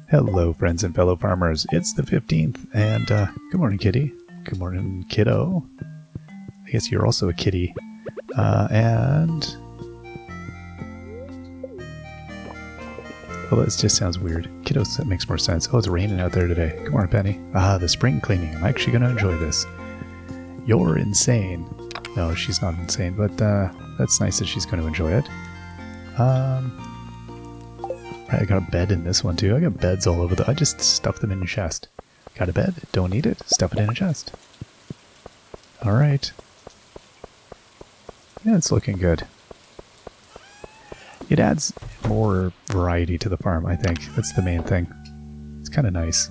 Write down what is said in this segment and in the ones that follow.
Hello, friends and fellow farmers. It's the 15th, and good morning, kitty. Good morning, kiddo. I guess you're also a kitty. And... well, this just sounds weird. Kiddos, that makes more sense. Oh, it's raining out there today. Good morning, Penny. Ah, the spring cleaning. I'm actually going to enjoy this. You're insane. No, she's not insane, but that's nice that she's going to enjoy it. I got a bed in this one too. I got beds all over I just stuffed them in a chest. Got a bed? Don't need it? Stuff it in a chest. Alright. Yeah, it's looking good. It adds more variety to the farm, I think. That's the main thing. It's kind of nice.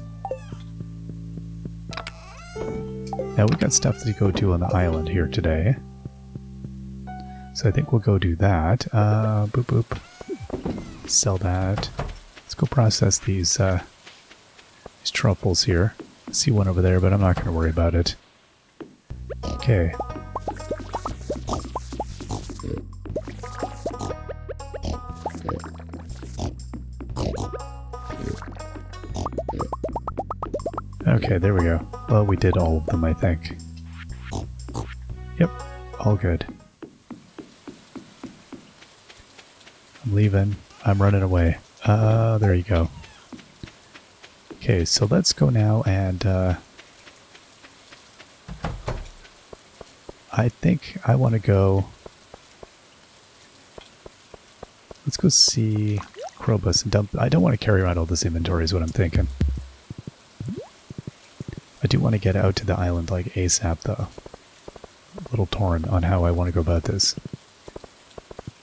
Now we've got stuff to go do on the island here today. So I think we'll go do that. Boop boop. Sell that. Let's go process these truffles here. I see one over there, but I'm not going to worry about it. Okay. Okay, there we go. Well, we did all of them, I think. Yep, all good. I'm leaving. I'm running away. There you go. Okay, so let's go now and, I think I want to go... let's go see Krobus and dump... I don't want to carry around all this inventory is what I'm thinking. I do want to get out to the island like ASAP though. A little torn on how I want to go about this.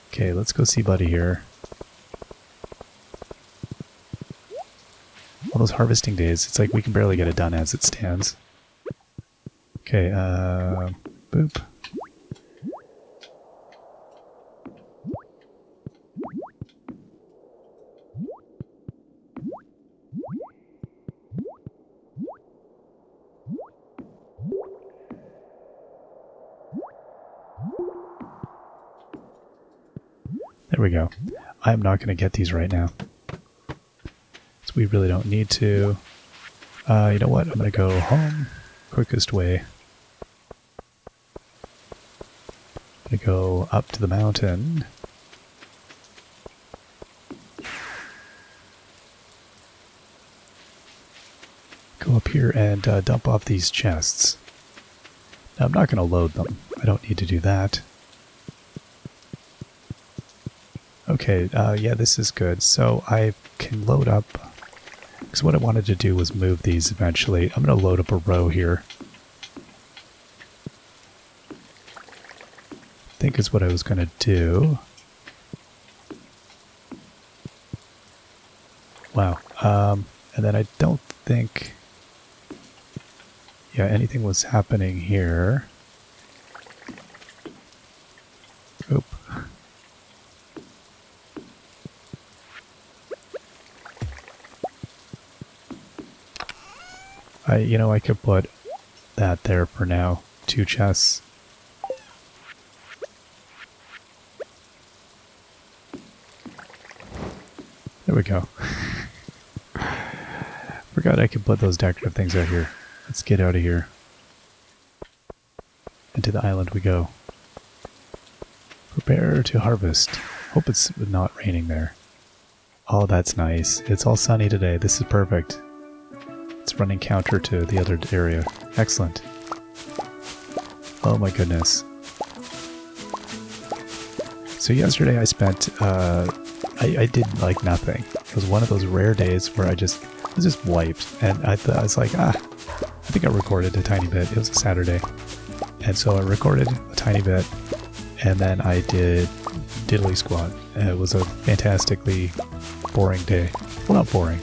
Okay, let's go see Buddy here. All those harvesting days, it's like we can barely get it done as it stands. Okay, boop. There we go. I'm not going to get these right now. We really don't need to. You know what? I'm going to go home. Quickest way. I'm going to go up to the mountain. Go up here and dump off these chests. Now, I'm not going to load them. I don't need to do that. Okay, yeah, this is good. So I can load up... because what I wanted to do was move these eventually. I'm going to load up a row here. I think is what I was going to do. Wow. And then I don't think... yeah, anything was happening here. Oop. You know, I could put that there for now. 2 chests. There we go. Forgot I could put those decorative things out here. Let's get out of here. Into the island we go. Prepare to harvest. Hope it's not raining there. Oh, that's nice. It's all sunny today. This is perfect. It's running counter to the other area. Excellent. Oh my goodness. So yesterday I spent, I did like nothing. It was one of those rare days where I was just wiped. And I was like, I think I recorded a tiny bit. It was a Saturday. And so I recorded a tiny bit. And then I did diddly squat. And it was a fantastically boring day. Well, not boring.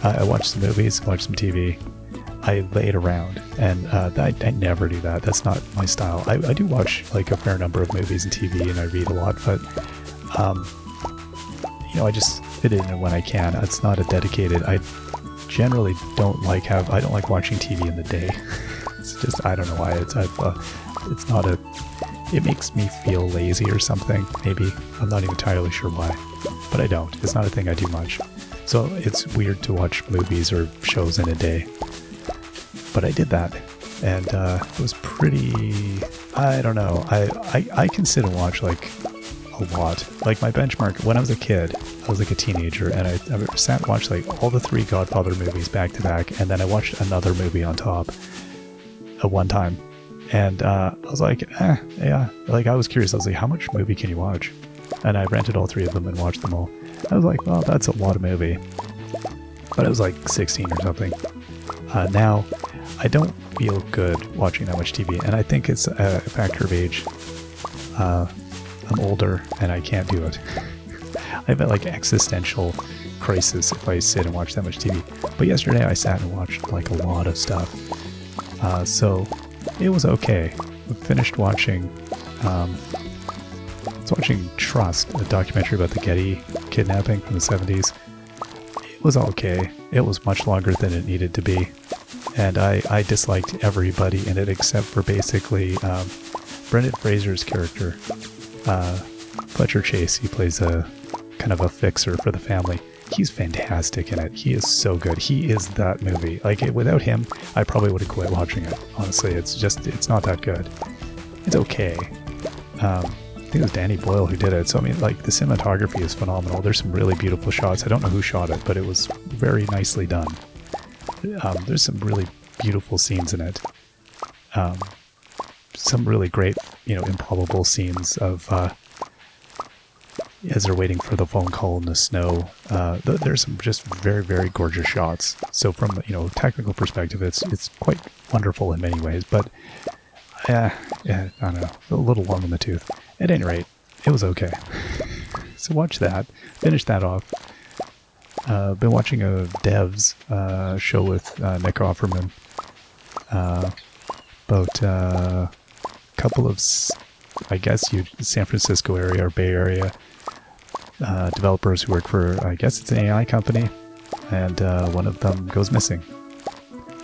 I watched some movies, watched some TV. I laid around, and I never do that. That's not my style. I do watch like a fair number of movies and TV, and I read a lot, but you know, I just fit it in when I can. It's not a dedicated. I generally don't like I don't like watching TV in the day. It's just I don't know why. It's not a. It makes me feel lazy or something. Maybe I'm not even entirely sure why, but I don't. It's not a thing I do much. So it's weird to watch movies or shows in a day. But I did that, and it was pretty... I don't know. I can sit and watch, like, a lot. Like, my benchmark, when I was a kid, I was like a teenager, and I sat and watched, like, all the 3 Godfather movies back to back, and then I watched another movie on top at one time. And I was like, yeah. Like, I was curious. I was like, how much movie can you watch? And I rented all 3 of them and watched them all. I was like, well, that's a lot of movie. But I was like 16 or something. Now, I don't feel good watching that much TV, and I think it's a factor of age. I'm older, and I can't do it. I have like existential crisis if I sit and watch that much TV. But yesterday I sat and watched like a lot of stuff. So it was okay. I finished watching... I was watching Trust, a documentary about the Getty kidnapping from the 70s. It was okay. It was much longer than it needed to be. And I disliked everybody in it except for basically Brendan Fraser's character, Fletcher Chase. He plays a kind of a fixer for the family. He's fantastic in it. He is so good. He is that movie. Like, without him, I probably would have quit watching it. Honestly, it's not that good. It's okay. I think it was Danny Boyle who did it. So, I mean, like, the cinematography is phenomenal. There's some really beautiful shots. I don't know who shot it, but it was very nicely done. There's some really beautiful scenes in it. Some really great, improbable scenes of as they're waiting for the phone call in the snow. There's some just very, very gorgeous shots. So from technical perspective, it's quite wonderful in many ways. But I don't know, a little long in the tooth. At any rate, it was okay. So watch that. Finish that off. Been watching a Devs show with Nick Offerman about a couple of, I guess, San Francisco area or Bay Area developers who work for, I guess it's an AI company, and one of them goes missing.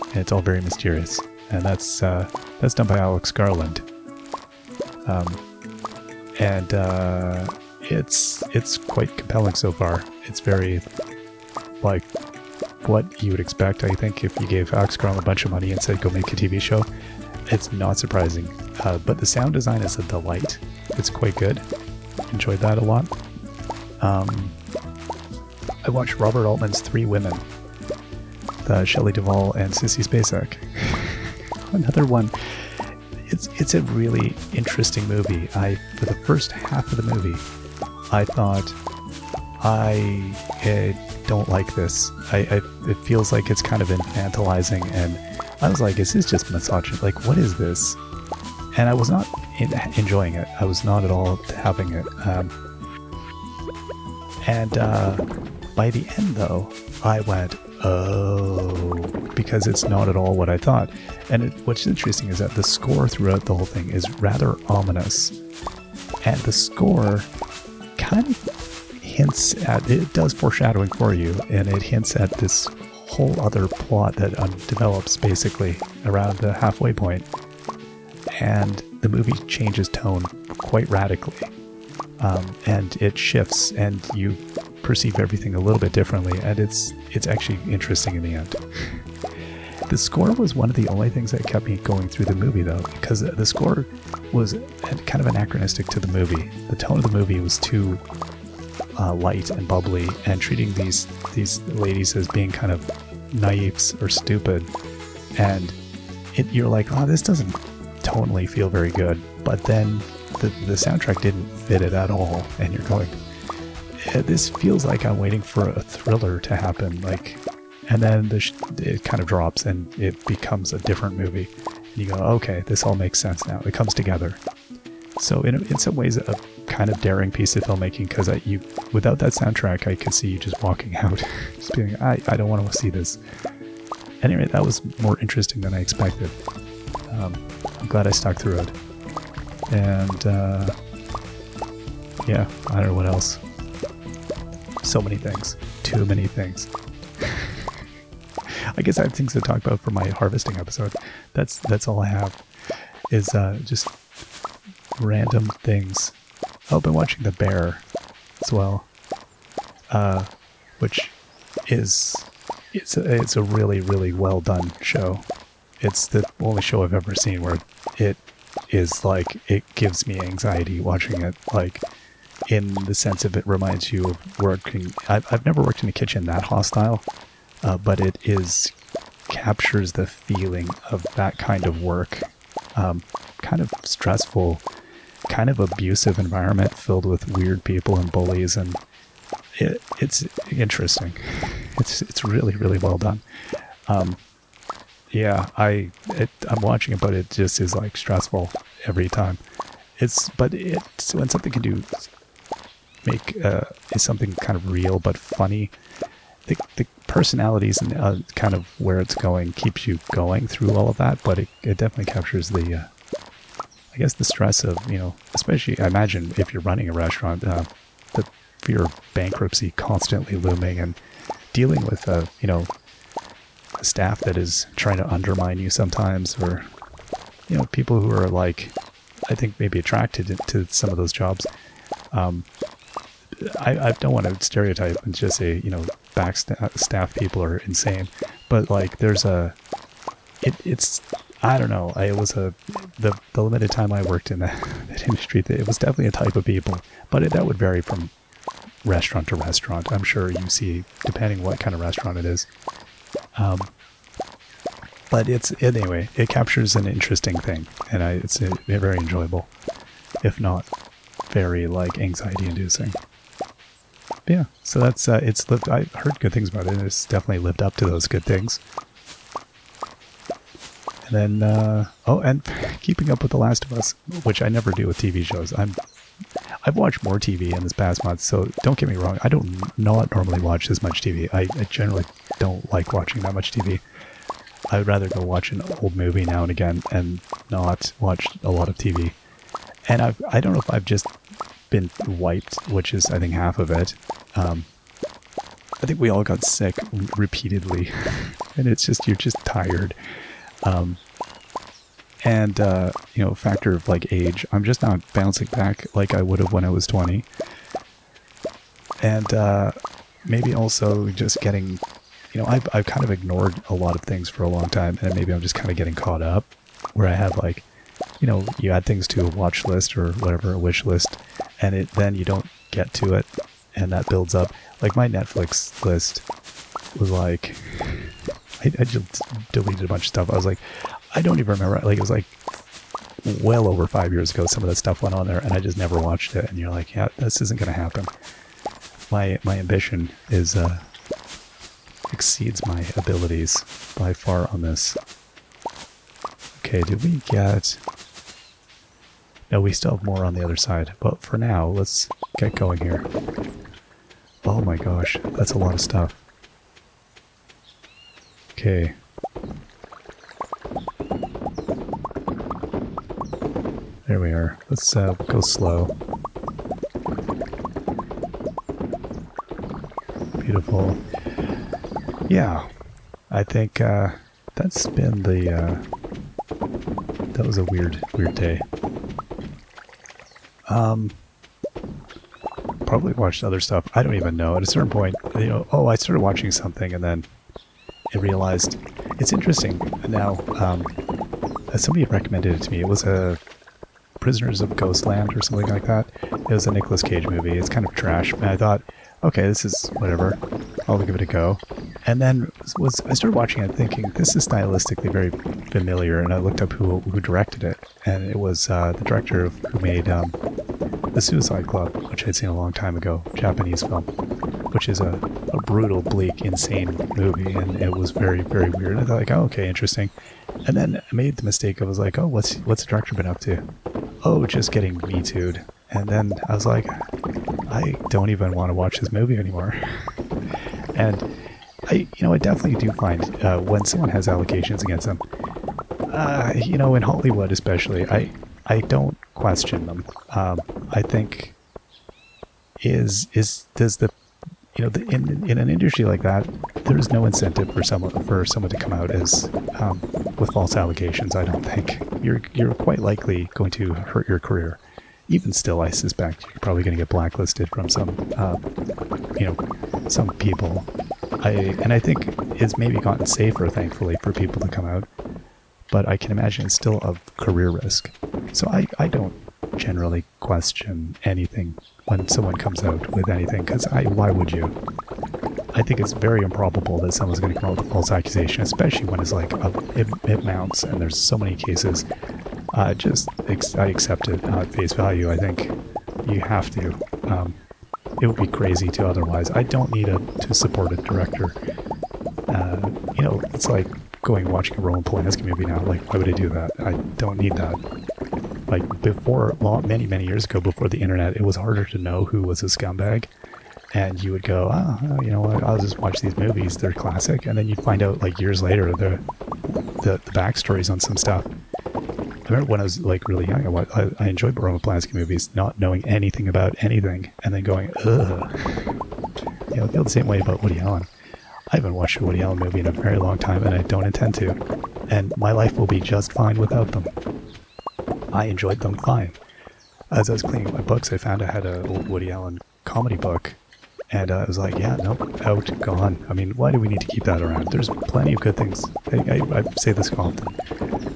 And it's all very mysterious. And that's done by Alex Garland. And it's quite compelling so far. It's very like what you would expect, I think, if you gave Alex Garland a bunch of money and said go make a TV show. It's not surprising. But the sound design is a delight. It's quite good. Enjoyed that a lot. I watched Robert Altman's 3 Women. Shelley Duvall and Sissy Spacek. Another one. It's a really interesting movie. For the first half of the movie, I thought, I don't like this. It feels like it's kind of infantilizing, and I was like, is this just misogyny? Like, what is this? And I was not enjoying it. I was not at all having it. And by the end, though, I went, oh, because it's not at all what I thought. And what's interesting is that the score throughout the whole thing is rather ominous. And the score kind of hints at, it does foreshadowing for you, and it hints at this whole other plot that develops basically around the halfway point. And the movie changes tone quite radically. And it shifts, and you perceive everything a little bit differently, and it's actually interesting in the end. The score was one of the only things that kept me going through the movie, though, because the score was kind of anachronistic to the movie. The tone of the movie was too light and bubbly, and treating these ladies as being kind of naifs or stupid, and you're like, oh, this doesn't tonally feel very good. But then the soundtrack didn't fit it at all, and you're going, this feels like I'm waiting for a thriller to happen, like, and then it kind of drops and it becomes a different movie, and you go, okay, this all makes sense now. It comes together. So in some ways, a kind of daring piece of filmmaking, because without that soundtrack, I could see you just walking out, just being, I don't want to see this. Anyway, that was more interesting than I expected. I'm glad I stuck through it. And yeah, I don't know what else. So many things. Too many things. I guess I have things to talk about for my harvesting episode. That's all I have. Is just random things. I've been watching The Bear as well. Which is it's a really, really well done show. It's the only show I've ever seen where it is like, it gives me anxiety watching it, like in the sense of it reminds you of working. I've never worked in a kitchen that hostile, but it is captures the feeling of that kind of work, kind of stressful, kind of abusive environment filled with weird people and bullies, and it's interesting. It's really, really well done. Yeah, I'm watching it, but it just is like stressful every time. But it's when something can do make is something kind of real but funny. The personalities and kind of where it's going keeps you going through all of that, but it definitely captures the I guess the stress of, especially I imagine if you're running a restaurant, the fear of bankruptcy constantly looming and dealing with a staff that is trying to undermine you sometimes, or people who are like, I think maybe attracted to some of those jobs. I don't want to stereotype and just say staff people are insane, but like it's I don't know. It was the limited time I worked in that industry. It was definitely a type of people, but that would vary from restaurant to restaurant. I'm sure you see, depending what kind of restaurant it is. But anyway, it captures an interesting thing, and it's very enjoyable, if not very like anxiety-inducing. But yeah, so that's it's lived. I heard good things about it, and it's definitely lived up to those good things. And then, and keeping up with The Last of Us, which I never do with TV shows. I've watched more TV in this past month, so don't get me wrong. I don't not normally watch this much TV. I generally don't like watching that much TV. I'd rather go watch an old movie now and again and not watch a lot of TV. And I don't know if I've just been wiped, which is, I think, half of it. I think we all got sick repeatedly, and it's just, you're just tired. Factor of like age, I'm just not bouncing back like I would have when I was 20. And maybe also just getting, I've kind of ignored a lot of things for a long time, and maybe I'm just kind of getting caught up, where I have like, you add things to a watch list or whatever, a wish list, and then you don't get to it, and that builds up. Like my Netflix list was like, I just deleted a bunch of stuff. I was like, I don't even remember. Like, it was like well over 5 years ago, some of that stuff went on there, and I just never watched it. And you're like, yeah, this isn't going to happen. My ambition is exceeds my abilities by far on this. Okay, did we get... No, we still have more on the other side. But for now, let's get going here. Oh my gosh, that's a lot of stuff. Okay. There we are. Let's go slow. Beautiful. Yeah, I think that's been the... that was a weird day. Probably watched other stuff. I don't even know. At a certain point, I started watching something, and then I realized it's interesting. Now, somebody had recommended it to me. It was a Prisoners of Ghostland or something like that. It was a Nicolas Cage movie. It's kind of trash. And I thought, okay, this is whatever. I'll give it a go. And then I started watching it thinking, this is stylistically very familiar, and I looked up who directed it. And it was the director who made The Suicide Club, which I'd seen a long time ago, Japanese film, which is a brutal, bleak, insane movie, and it was very, very weird. I thought, like, oh, okay, interesting. And then I made the mistake. I was like, oh, what's the director been up to? Oh, just getting Me Too'd. And then I was like, I don't even want to watch this movie anymore. And I definitely do find when someone has allegations against them, in Hollywood especially, I don't question them. I think does the in an industry like that, there is no incentive for someone to come out as with false allegations. I don't think you're quite likely going to hurt your career. Even still, I suspect you're probably going to get blacklisted from some people. I think it's maybe gotten safer, thankfully, for people to come out. But I can imagine it's still a career risk. So I don't generally question anything when someone comes out with anything, because why would you? I think it's very improbable that someone's going to come out with a false accusation, especially when it's like it mounts and there's so many cases. I accept it at face value. I think you have to. It would be crazy to otherwise. I don't need to support a director. It's like watching a Roman Polanski movie now. Like, why would I do that? I don't need that. Like, before, many, many years ago, before the internet, it was harder to know who was a scumbag. And you would go, you know what, I'll just watch these movies, they're classic. And then you'd find out, like, years later, the backstories on some stuff. I remember when I was, like, really young, I enjoyed Roman Polanski movies, not knowing anything about anything, and then going, ugh. I feel the same way about Woody Allen. I haven't watched a Woody Allen movie in a very long time, and I don't intend to. And my life will be just fine without them. I enjoyed them fine. As I was cleaning my books, I found I had an old Woody Allen comedy book. And I was like, yeah, nope, out, gone. I mean, why do we need to keep that around? There's plenty of good things. I say this often.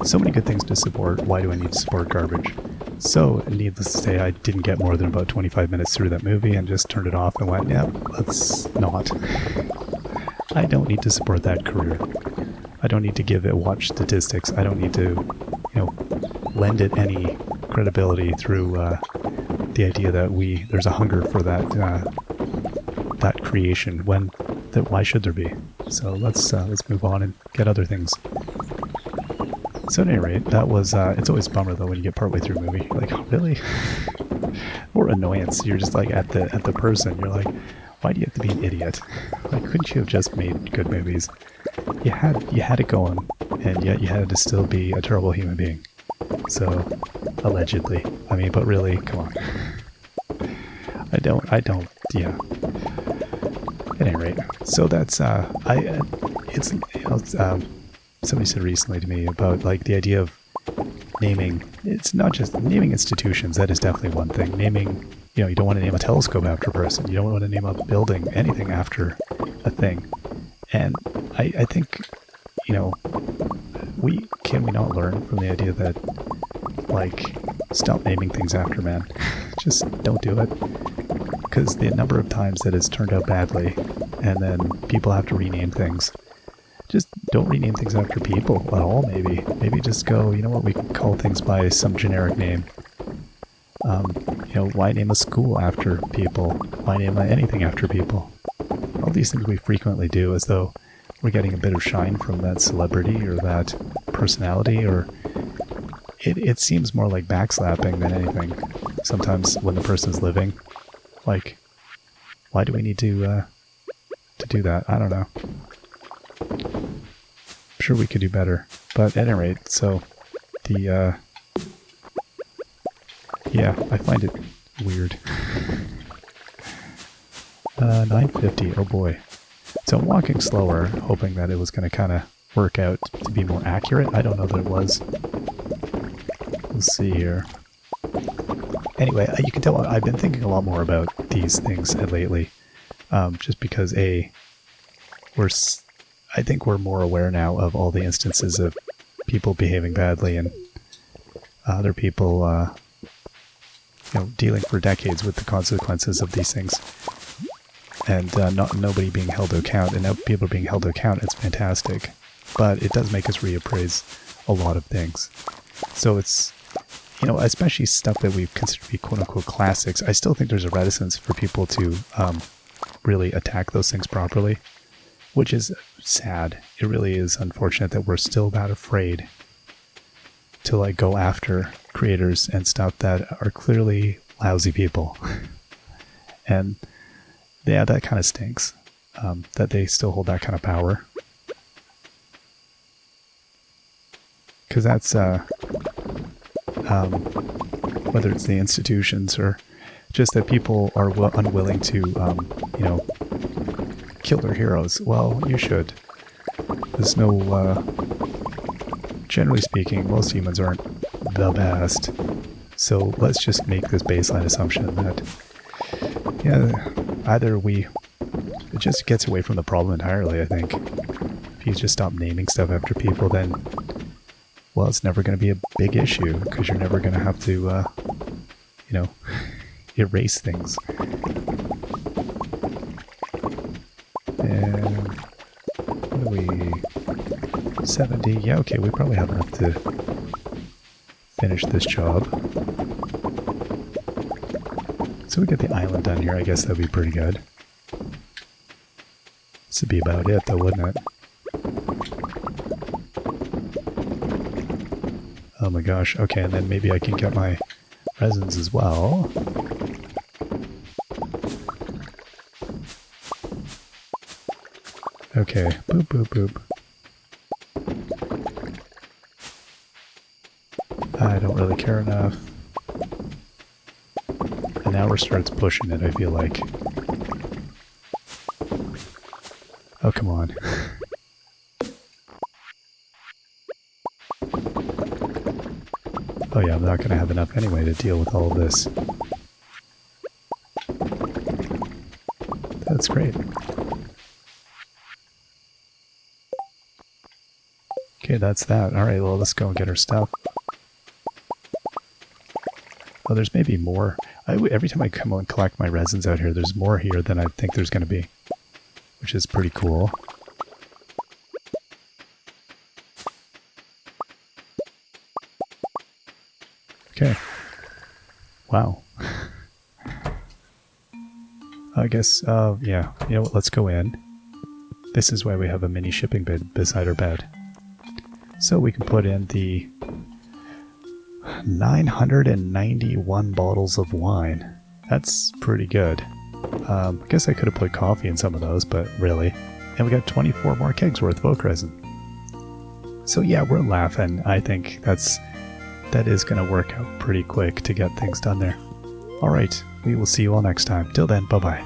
So many good things to support. Why do I need to support garbage? So, needless to say, I didn't get more than about 25 minutes through that movie and just turned it off and went, yeah, let's not. I don't need to support that career. I don't need to give it watch statistics. I don't need to, lend it any credibility through the idea that there's a hunger for that creation. Why should there be? So let's move on and get other things. So at any rate, that was it's always a bummer though when you get partway through a movie. You're like, oh, really? Or annoyance. You're just like at the person. You're like, why do you have to be an idiot? Like, couldn't you have just made good movies? You had it going, and yet you had to still be a terrible human being. So, allegedly. I mean, but really, come on. I don't, yeah. At any rate, so that's, somebody said recently to me about, like, the idea of naming, it's not just naming institutions, that is definitely one thing. Naming, you don't want to name a telescope after a person, you don't want to name a building, anything after a thing. And I think, can we not learn from the idea that, like, stop naming things after men? Just don't do it. Because the number of times that it's turned out badly, and then people have to rename things. Just don't rename things after people at all, maybe. Maybe just go, you know what, we can call things by some generic name. Why name a school after people? Why name anything after people? All these things we frequently do as though we're getting a bit of shine from that celebrity or that personality, or it seems more like backslapping than anything. Sometimes when the person's living, like, why do we need to do that? I don't know. I'm sure we could do better. But at any rate, so the yeah, I find it weird. 9:50, oh boy. So I'm walking slower, hoping that it was going to kind of work out to be more accurate. I don't know that it was. We'll see here. Anyway, you can tell I've been thinking a lot more about these things lately. Just because, I think we're more aware now of all the instances of people behaving badly and other people dealing for decades with the consequences of these things. And nobody being held to account, and now people are being held to account. It's fantastic. But it does make us reappraise a lot of things. So it's, especially stuff that we've considered to be quote-unquote classics, I still think there's a reticence for people to really attack those things properly, which is sad. It really is unfortunate that we're still that afraid to, like, go after creators and stuff that are clearly lousy people. And yeah, that kind of stinks, that they still hold that kind of power. Because that's, whether it's the institutions or just that people are unwilling to, kill their heroes. Well, you should. There's no, generally speaking, most humans aren't the best. So let's just make this baseline assumption that, yeah, either we just gets away from the problem entirely, I think. If you just stop naming stuff after people, then, well, it's never going to be a big issue, because you're never going to have to, you know, erase things. And what are we? 70. Yeah, okay, we probably have enough to finish this job. So we get the island done here. I guess that'd be pretty good. This would be about it, though, wouldn't it? Oh my gosh. Okay, and then maybe I can get my resins as well. Okay, boop, boop, boop. I don't really care enough. An hour starts pushing it, I feel like. Oh, come on. Oh yeah, I'm not going to have enough anyway to deal with all of this. That's great. Okay, that's that. Alright, well, let's go and get our stuff. Oh, there's maybe more. Every time I come and collect my resins out here, there's more here than I think there's going to be. Which is pretty cool. Okay. Wow. I guess, yeah. You know what, let's go in. This is why we have a mini shipping bin beside our bed. So we can put in the 991 bottles of wine. That's pretty good. I guess I could have put coffee in some of those, but really. And we got 24 more kegs worth of oak resin. So yeah, we're laughing. I think that is going to work out pretty quick to get things done there. Alright, we will see you all next time. Till then, bye-bye.